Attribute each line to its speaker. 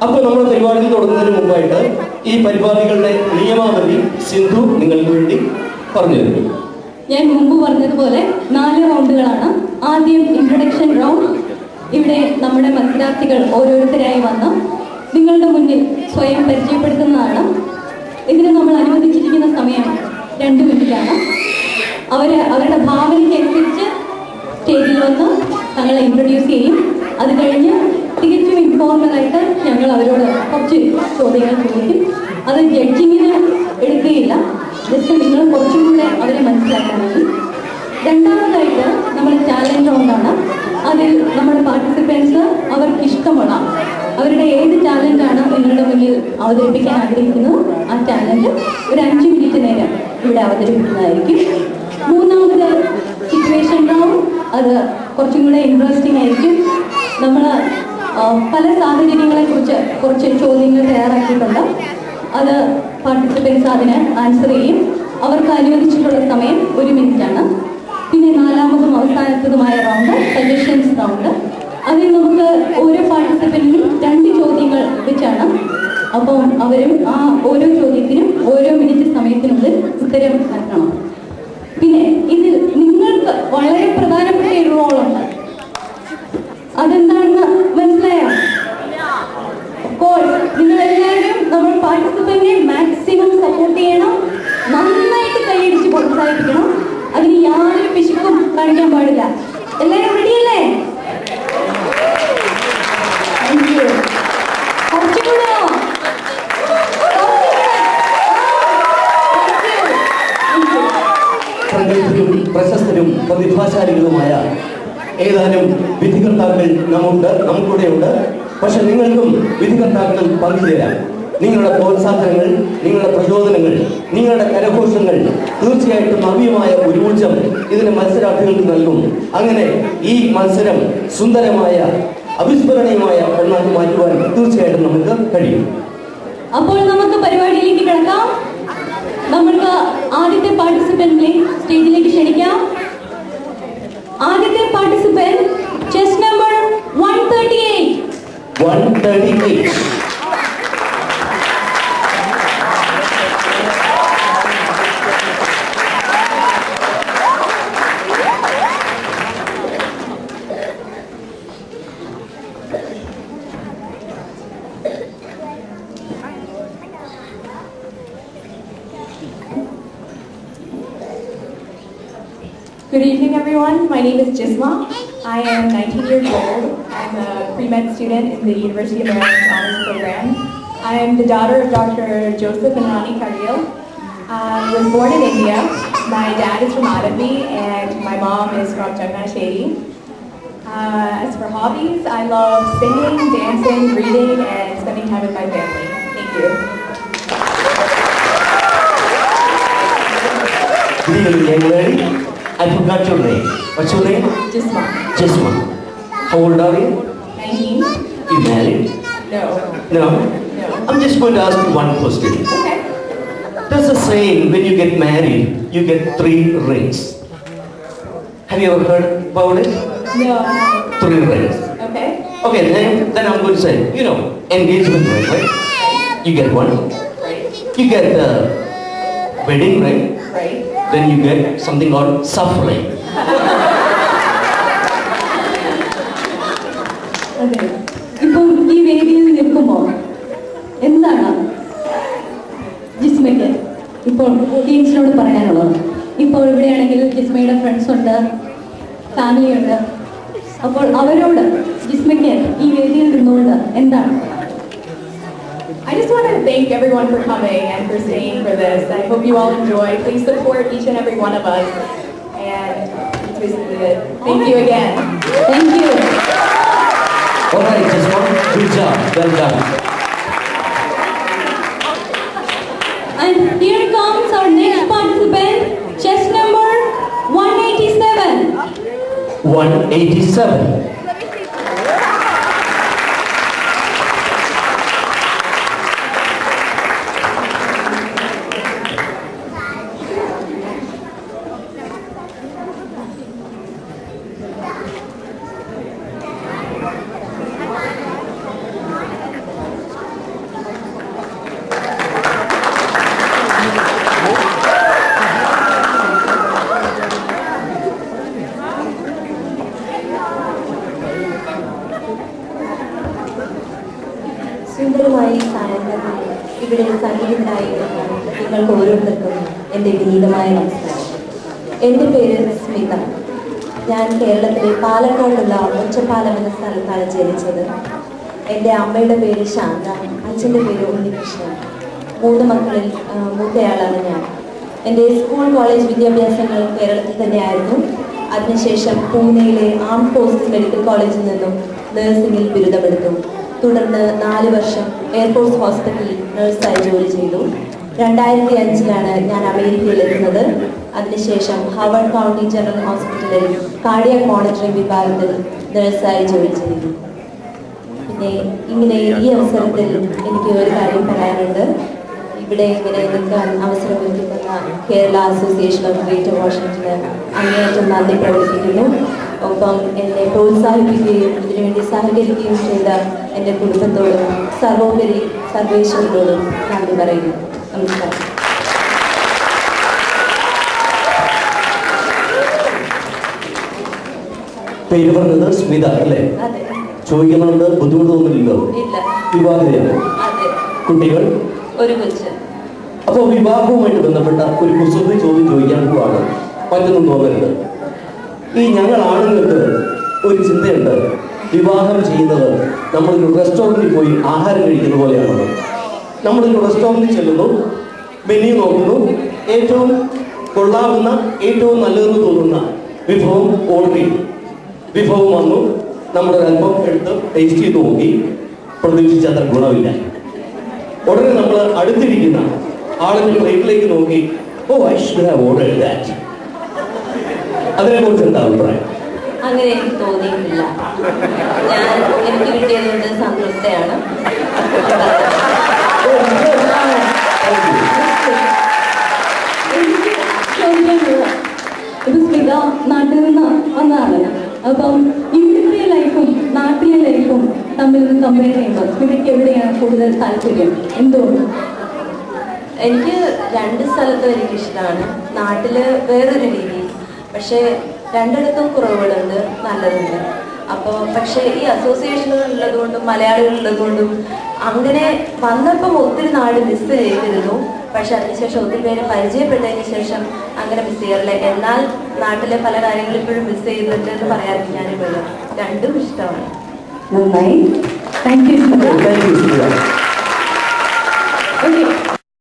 Speaker 1: അപ്പോൾ നമ്മൾ പരിപാടി തുടങ്ങുന്നതിന് മുമ്പായിട്ട് ഈ പരിപാടികളുടെ നിയമാവലി സിന്ധു നിങ്ങൾക്ക് വേണ്ടി പറഞ്ഞു തരുന്നു.
Speaker 2: ഞാൻ മുമ്പ് പറഞ്ഞതുപോലെ 4 റൗണ്ടുകളാണ്. ആദ്യം ഇൻട്രൊഡക്ഷൻ റൗണ്ട്. ഇവിടെ നമ്മുടെ മത്സരാർത്ഥികൾ ഓരോരുത്തരായി വന്ന് നിങ്ങളുടെ മുന്നിൽ സ്വയം പരിചയപ്പെടുത്തുന്നതാണ്. ഇതിന് നമ്മൾ അനുവദിച്ചിരിക്കുന്ന സമയം 2 മിനിറ്റാണ്. അവരുടെ ഭാവനയ്ക്കനുസരിച്ച് സ്റ്റേജിൽ വന്ന് തങ്ങളെ ഇൻട്രൊഡ്യൂസ് ചെയ്യും. അത് കഴിഞ്ഞ് തികച്ചും ഇൻഫോർമലായിട്ട് ഞങ്ങൾ അവരോട് കുറച്ച് ചോദ്യങ്ങൾ ചോദിക്കും. അത് ജഡ്ജിങ്ങിന് എടുക്കുകയില്ല, ജസ്റ്റ് നിങ്ങൾ കുറച്ചും കൂടെ അവരെ മനസ്സിലാക്കാൻ വേണ്ടി. രണ്ടാമതായിട്ട് നമ്മൾ ചാലഞ്ച് റൗണ്ടാണ്. അതിൽ നമ്മുടെ പാർട്ടിസിപ്പൻസ് അവർക്ക് ഇഷ്ടമുള്ള അവരുടെ ഏത് ചാലഞ്ചാണ് നിങ്ങളുടെ മുന്നിൽ അവതരിപ്പിക്കാൻ ആഗ്രഹിക്കുന്നത് ആ ചാലഞ്ച് ഒരു 5 മിനിറ്റ് നേരം ഇവിടെ അവതരിപ്പിക്കുന്നതായിരിക്കും. മൂന്നാമത് സിറ്റുവേഷൻ റൗണ്ട്. അത് കുറച്ചും കൂടെ ഇൻട്രസ്റ്റിംഗ് ആയിരിക്കും. നമ്മൾ പല സാഹചര്യങ്ങളെക്കുറിച്ച് കുറച്ച് ചോദ്യങ്ങൾ തയ്യാറാക്കിയിട്ടുണ്ട്. അത് പാർട്ടിസിപ്പൻസ് അതിന് ആൻസർ ചെയ്യും. അവർക്ക് അനുവദിച്ചിട്ടുള്ള സമയം 1 മിനിറ്റാണ്. പിന്നെ നാലാമതും അവസാനത്തതുമായ റൗണ്ട് സജഷൻസ് റൗണ്ട്. അതിൽ നമുക്ക് ഓരോ പാർട്ടിസിപ്പൻറ്റിനും 2 ചോദ്യങ്ങൾ വെച്ചാണ്. അപ്പം അവരും ആ ഓരോ ചോദ്യത്തിനും ഓരോ മിനിറ്റ് സമയത്തിനുള്ളിൽ ഉത്തരം നൽകണം. പിന്നെ ഇതിൽ നിങ്ങൾക്ക് വളരെ പ്രധാനപ്പെട്ട ഒരു റോളുണ്ട്. അതെന്താണെന്ന് മനസ്സിലായോ? നിങ്ങളെല്ലാവരും നമ്മൾ പാർട്ടിസിപ്പന്റിനെ മാക്സിമം സപ്പോർട്ട് ചെയ്യണം. നന്നായിട്ട് കൈയടിച്ച് പ്രോത്സാഹിപ്പിക്കണം. അതിന് യാതൊരു പിശുക്കും കാണിക്കാൻ പാടില്ല. എല്ലാവരും റെഡിയല്ലേ?
Speaker 1: പ്രശസ്തരും പ്രതിഭാശാലികളുമായ ഏതാനും വിധികർത്താക്കൾ നമുക്കൂടെയുണ്ട്. പക്ഷെ നിങ്ങൾക്കും വിധികർത്താക്കളിൽ പങ്കുചേരാം. നിങ്ങളുടെ പ്രോത്സാഹനങ്ങൾ, നിങ്ങളുടെ പ്രചോദനങ്ങൾ, നിങ്ങളുടെ കരഘോഷങ്ങൾ തീർച്ചയായിട്ടും നവ്യമായ ഒരു ഊർജം ഇതിന് മത്സരാർത്ഥികൾക്ക് നൽകും. അങ്ങനെ ഈ മത്സരം സുന്ദരമായ അവിസ്മരണീയമായ ഒന്നാക്കി മാറ്റുവാൻ തീർച്ചയായിട്ടും നമുക്ക് കഴിയും.
Speaker 2: അപ്പോൾ നമുക്ക് പരിപാടിയിലേക്ക് കിടക്കാം. നമുക്ക് ആദ്യത്തെ പാർട്ടിസിപ്പന്റിനെ സ്റ്റേജിലേക്ക് ക്ഷണിക്കാം. ആദ്യത്തെ participant chess number 138.
Speaker 1: 138.
Speaker 3: Good evening, everyone. My name is Jisma. I am 19 years old. I'm a pre-med student in the University of Maryland's Honors Program. I am the daughter of Dr. Joseph and Rani Karil. I was born in India. My dad is from Adami and my mom is from Jagannath. As for hobbies, I love singing, dancing, reading, and spending time with my family. Thank you.
Speaker 1: Good evening, young lady. I forgot your name. What's your name?
Speaker 3: Jisma.
Speaker 1: Jisma. How old are you?
Speaker 3: 19.
Speaker 1: You married?
Speaker 3: No.
Speaker 1: No?
Speaker 3: No.
Speaker 1: I'm just going to ask you one question.
Speaker 3: Okay.
Speaker 1: There's a saying, when you get married, you get 3 rings. Have you ever heard about it?
Speaker 3: No.
Speaker 1: 3 rings.
Speaker 3: Okay.
Speaker 1: Okay, then I'm going to say, engagement ring, right? You get 1.
Speaker 3: Right.
Speaker 1: You get the wedding ring.
Speaker 3: Right.
Speaker 1: Then you get something called suffering.
Speaker 2: അതെ, ഇപ്പം ഈ വേദിയിൽ നിൽക്കുമ്പോൾ എന്താണ് ജിസ്മയ്ക്ക് ഇപ്പോൾ ടീംസിനോട് പറയാനുള്ളത്? ഇപ്പോൾ ഇവിടെയാണെങ്കിൽ ജിസ്മയുടെ ഫ്രണ്ട്സ് ഉണ്ട്, ഫാമിലി ഉണ്ട്. അപ്പോൾ അവരോട് ജിസ്മയ്ക്ക് ഈ വേദിയിൽ നിന്നുകൊണ്ട് എന്താണ്?
Speaker 3: I just want to thank everyone for coming and for staying for this. I hope you all enjoy. Please support each and every one of us. And that's basically it. Thank you again.
Speaker 2: Thank you.
Speaker 1: All right, Jisma, good job, well done.
Speaker 2: And here comes our next participant, chess number 187.
Speaker 1: 187.
Speaker 4: സുന്ദരമായ ഈ സായന്തനം ഇവിടെ സംഗീതനായി നിങ്ങൾക്ക് ഓരോരുത്തർക്കും എൻ്റെ വിനീതമായ നമസ്കാരം. എൻ്റെ പേര് സ്മിത. ഞാൻ കേരളത്തിലെ പാലക്കാടുള്ള ഒറ്റപ്പാലം എന്ന സ്ഥലത്താണ് ജനിച്ചത്. എൻ്റെ അമ്മയുടെ പേര് ശാന്ത, അച്ഛൻ്റെ പേര് ഉണ്ണികൃഷ്ണൻ. 3 മക്കളിൽ മൂത്തയാളാണ് ഞാൻ. എൻ്റെ സ്കൂൾ കോളേജ് വിദ്യാഭ്യാസങ്ങൾ കേരളത്തിൽ തന്നെയായിരുന്നു. അതിനുശേഷം പൂനെയിലെ ആംഡ് ഫോഴ്സസ് മെഡിക്കൽ കോളേജിൽ നിന്നും നഴ്സിംഗിൽ ബിരുദമെടുത്തു. തുടർന്ന് 4 വർഷം എയർഫോഴ്സ് ഹോസ്പിറ്റലിൽ നഴ്സായി ജോലി ചെയ്തു. 2005-ലാണ് ഞാൻ അമേരിക്കയിലെത്തുന്നത്. അതിനുശേഷം ഹവാർഡ് കൗണ്ടി ജനറൽ ഹോസ്പിറ്റലിൽ കാർഡിയാക് മോണിറ്ററിംഗ് വിഭാഗത്തിൽ നഴ്സായി ജോലി ചെയ്തു. പിന്നെ ഇങ്ങനെ ഈ അവസരത്തിൽ എനിക്ക് ഒരു കാര്യം പറയാനുണ്ട്. ഇവിടെ ഇങ്ങനെ നിൽക്കാൻ അവസരം ഒരുക്കി തന്ന കേരള അസോസിയേഷൻ ഓഫ് ഗ്രേറ്റർ വാഷിംഗ്ടന് അങ്ങേയറ്റം നന്ദി പ്രകടിപ്പിക്കുന്നു. ഒപ്പം എന്നെ പ്രോത്സാഹിപ്പിക്കുകയും ഇതിനുവേണ്ടി സഹകരിക്കുകയും ചെയ്ത എൻ്റെ കുടുംബത്തോടും സർവോപരി സർവേശ്വരനോടും നന്ദി പറയുന്നു. നമസ്കാരം.
Speaker 1: പേര് പറഞ്ഞത് സ്മിത അല്ലേ?
Speaker 4: അതെ.
Speaker 1: ചോദിക്കുന്നുണ്ട്, ബുദ്ധിമുട്ടൊന്നുമില്ലല്ലോ?
Speaker 4: ഇല്ല.
Speaker 1: വിവാഹിതയാണ്?
Speaker 4: അതെ.
Speaker 1: കുട്ടികൾ?
Speaker 4: ഒരു കൊച്ച്.
Speaker 1: അപ്പോൾ വിവാഹവുമായിട്ട് ബന്ധപ്പെട്ട ഒരു കുസൃതി ചോദ്യം ചോദിക്കാൻ പോവാണ്. മറ്റൊന്നും തോന്നരുത്. ഈ ഞങ്ങൾ ആണുങ്ങൾക്ക് ഒരു ചിന്തയുണ്ട്, വിവാഹം ചെയ്യുന്നത് നമ്മളൊരു റെസ്റ്റോറൻറ്റിൽ പോയി ആഹാരം കഴിക്കുന്ന പോലെയാണത്. നമ്മളൊരു റെസ്റ്റോറൻറ്റിൽ ചെല്ലുന്നു, മെനു നോക്കുന്നു, ഏറ്റവും കൊള്ളാവുന്ന ഏറ്റവും നല്ലതെന്ന് തോന്നുന്ന വിഭവം ഓർഡർ ചെയ്തു. വിഭവം വന്നു, നമ്മളൊരല്പം എടുത്ത് ടേസ്റ്റ് ചെയ്ത് നോക്കി, പ്രതീക്ഷിച്ച അത്ര ഗുണമില്ല. ഉടനെ നമ്മൾ അടുത്തിരിക്കുന്ന ആളിന്റെ പ്ലേറ്റിലേക്ക് നോക്കി, oh I should have ordered that. അതിനെക്കുറിച്ച് എന്താ അഭിപ്രായം?
Speaker 4: അങ്ങനെ എനിക്ക് തോന്നിയിട്ടില്ല. എനിക്ക് കിട്ടിയതുകൊണ്ട് സംതൃപ്തയാണ്.
Speaker 2: ഇത് സ്മിത നാട്ടിൽ നിന്ന് വന്നതാണ്. അപ്പം ഇവിടുത്തെ ലൈഫും നാട്ടിലെ ലൈഫും തമ്മിൽ നിന്ന് കമ്പയർ ചെയ്യുമ്പോൾ സ്മിതയ്ക്ക് എവിടെയാണ് കൂടുതൽ താല്പര്യം? എന്തുകൊണ്ട്?
Speaker 4: എനിക്ക് 2 സ്ഥലത്തും എനിക്കിഷ്ടമാണ്. നാട്ടിൽ വേറൊരു രീതി, പക്ഷേ രണ്ടിടത്തും കുറവുകളുണ്ട്, നല്ലതുണ്ട്. അപ്പോൾ പക്ഷേ ഈ അസോസിയേഷനുകൾ ഉള്ളതുകൊണ്ടും മലയാളികൾ ഉള്ളതുകൊണ്ടും അങ്ങനെ വന്നപ്പം ഒത്തിരി നാട് മിസ് ചെയ്തിരുന്നു. പക്ഷെ അതിനുശേഷം ഒത്തിരി പേരെ പരിചയപ്പെട്ടതിന് ശേഷം അങ്ങനെ മിസ് ചെയ്യാറില്ല. എന്നാൽ നാട്ടിലെ പല കാര്യങ്ങളും ഇപ്പോഴും മിസ് ചെയ്തിട്ടുണ്ട് എന്ന് പറയാതിരിക്കാനും പറ്റും. രണ്ടും ഇഷ്ടമാണ്.
Speaker 2: നന്നായി. Thank you.
Speaker 1: Thank you.
Speaker 2: Okay.